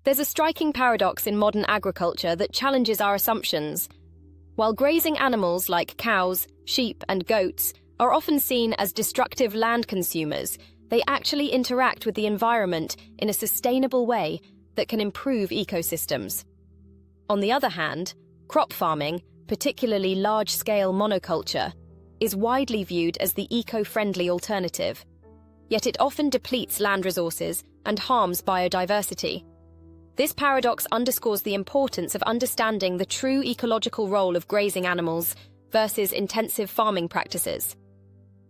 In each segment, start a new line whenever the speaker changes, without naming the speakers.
There's a striking paradox in modern agriculture that challenges our assumptions. While grazing animals like cows, sheep, and goats are often seen as destructive land consumers, they actually interact with the environment in a sustainable way that can improve ecosystems. On the other hand, crop farming, particularly large-scale monoculture, is widely viewed as the eco-friendly alternative. Yet it often depletes land resources and harms biodiversity. This paradox underscores the importance of understanding the true ecological role of grazing animals versus intensive farming practices.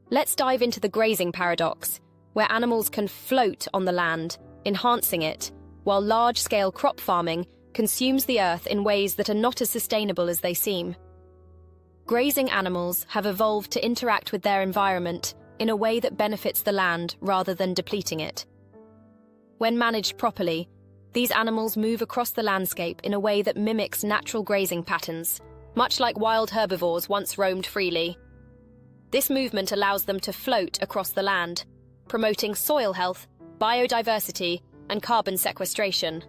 Let's dive into the grazing paradox, where animals can float on the land, enhancing it, while large-scale crop farming consumes the earth in ways that are not as sustainable as they seem. Grazing animals have evolved to interact with their environment in a way that benefits the land rather than depleting it. When managed properly, these animals move across the landscape in a way that mimics natural grazing patterns, much like wild herbivores once roamed freely. This movement allows them to float across the land, promoting soil health, biodiversity, and carbon sequestration.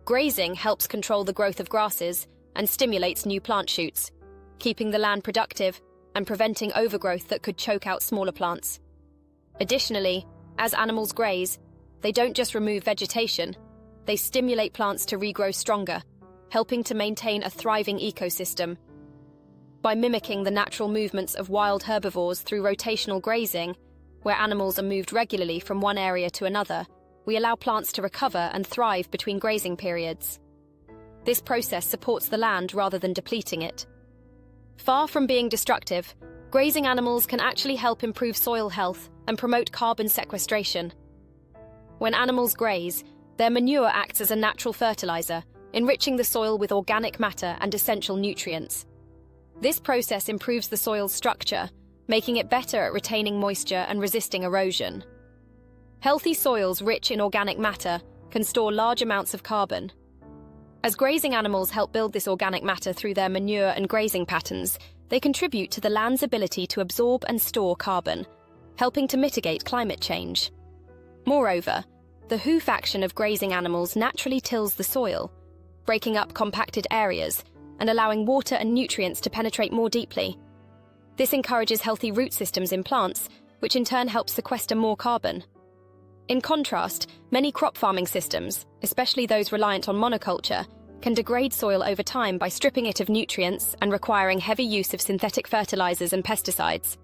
Grazing helps control the growth of grasses and stimulates new plant shoots, keeping the land productive and preventing overgrowth that could choke out smaller plants. Additionally, as animals graze, they don't just remove vegetation, they stimulate plants to regrow stronger, helping to maintain a thriving ecosystem. By mimicking the natural movements of wild herbivores through rotational grazing, where animals are moved regularly from one area to another, we allow plants to recover and thrive between grazing periods. This process supports the land rather than depleting it. Far from being destructive, grazing animals can actually help improve soil health and promote carbon sequestration. When animals graze, their manure acts as a natural fertilizer, enriching the soil with organic matter and essential nutrients. This process improves the soil's structure, making it better at retaining moisture and resisting erosion. Healthy soils rich in organic matter can store large amounts of carbon. As grazing animals help build this organic matter through their manure and grazing patterns, they contribute to the land's ability to absorb and store carbon, helping to mitigate climate change. Moreover, the hoof action of grazing animals naturally tills the soil, breaking up compacted areas and allowing water and nutrients to penetrate more deeply. This encourages healthy root systems in plants, which in turn helps sequester more carbon. In contrast, many crop farming systems, especially those reliant on monoculture, can degrade soil over time by stripping it of nutrients and requiring heavy use of synthetic fertilizers and pesticides.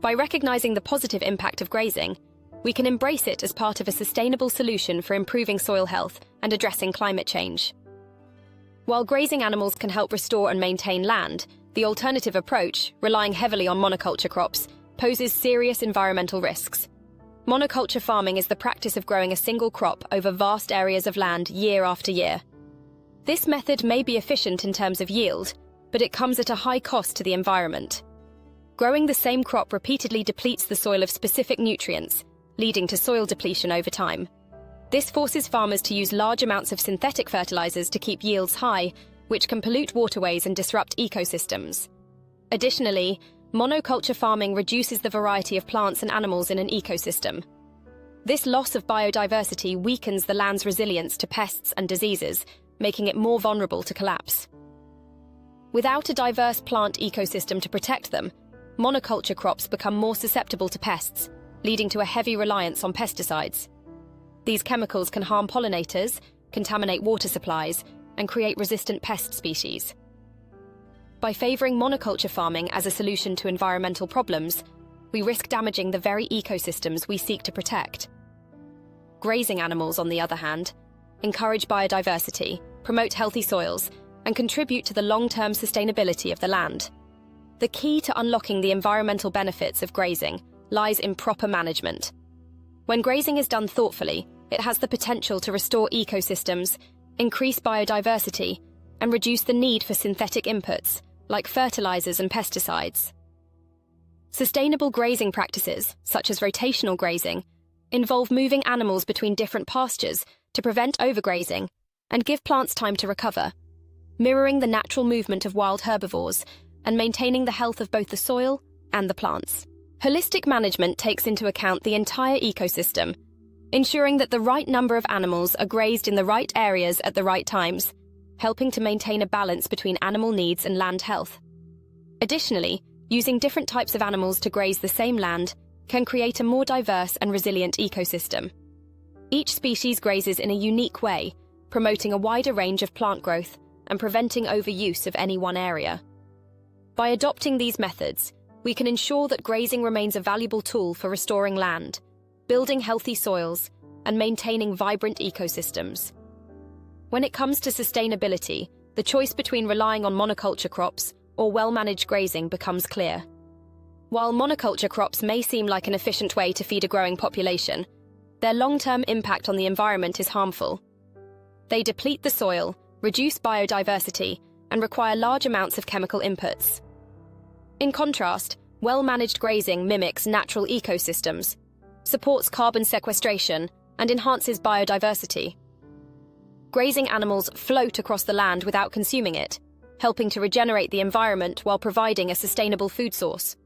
By recognizing the positive impact of grazing, we can embrace it as part of a sustainable solution for improving soil health and addressing climate change. While grazing animals can help restore and maintain land, the alternative approach, relying heavily on monoculture crops, poses serious environmental risks. Monoculture farming is the practice of growing a single crop over vast areas of land year after year. This method may be efficient in terms of yield, but it comes at a high cost to the environment. Growing the same crop repeatedly depletes the soil of specific nutrients, leading to soil depletion over time. This forces farmers to use large amounts of synthetic fertilizers to keep yields high, which can pollute waterways and disrupt ecosystems. Additionally, monoculture farming reduces the variety of plants and animals in an ecosystem. This loss of biodiversity weakens the land's resilience to pests and diseases, making it more vulnerable to collapse. Without a diverse plant ecosystem to protect them, monoculture crops become more susceptible to pests, leading to a heavy reliance on pesticides. These chemicals can harm pollinators, contaminate water supplies, and create resistant pest species. By favoring monoculture farming as a solution to environmental problems, we risk damaging the very ecosystems we seek to protect. Grazing animals, on the other hand, encourage biodiversity, promote healthy soils, and contribute to the long-term sustainability of the land. The key to unlocking the environmental benefits of grazing lies in proper management. When grazing is done thoughtfully, it has the potential to restore ecosystems, increase biodiversity, and reduce the need for synthetic inputs, like fertilizers and pesticides. Sustainable grazing practices, such as rotational grazing, involve moving animals between different pastures to prevent overgrazing and give plants time to recover, mirroring the natural movement of wild herbivores and maintaining the health of both the soil and the plants. Holistic management takes into account the entire ecosystem, ensuring that the right number of animals are grazed in the right areas at the right times, helping to maintain a balance between animal needs and land health. Additionally, using different types of animals to graze the same land can create a more diverse and resilient ecosystem. Each species grazes in a unique way, promoting a wider range of plant growth and preventing overuse of any one area. By adopting these methods, we can ensure that grazing remains a valuable tool for restoring land, building healthy soils, and maintaining vibrant ecosystems. When it comes to sustainability, the choice between relying on monoculture crops or well-managed grazing becomes clear. While monoculture crops may seem like an efficient way to feed a growing population, their long-term impact on the environment is harmful. They deplete the soil, reduce biodiversity, and require large amounts of chemical inputs. In contrast, well-managed grazing mimics natural ecosystems, supports carbon sequestration, and enhances biodiversity. Grazing animals float across the land without consuming it, helping to regenerate the environment while providing a sustainable food source.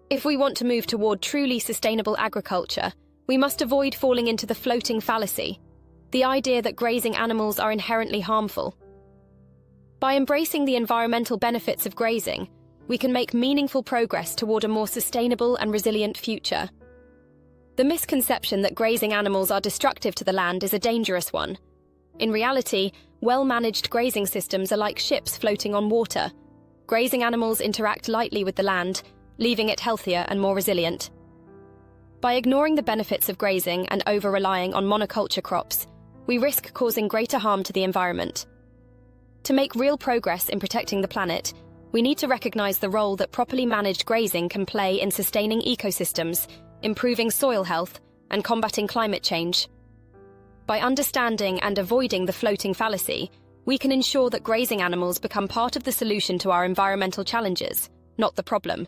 If we want to move toward truly sustainable agriculture, we must avoid falling into the floating fallacy, the idea that grazing animals are inherently harmful. By embracing the environmental benefits of grazing, we can make meaningful progress toward a more sustainable and resilient future. The misconception that grazing animals are destructive to the land is a dangerous one. In reality, well-managed grazing systems are like ships floating on water. Grazing animals interact lightly with the land, leaving it healthier and more resilient. By ignoring the benefits of grazing and over-relying on monoculture crops, we risk causing greater harm to the environment. To make real progress in protecting the planet, we need to recognize the role that properly managed grazing can play in sustaining ecosystems, improving soil health, and combating climate change. By understanding and avoiding the floating fallacy, we can ensure that grazing animals become part of the solution to our environmental challenges, not the problem.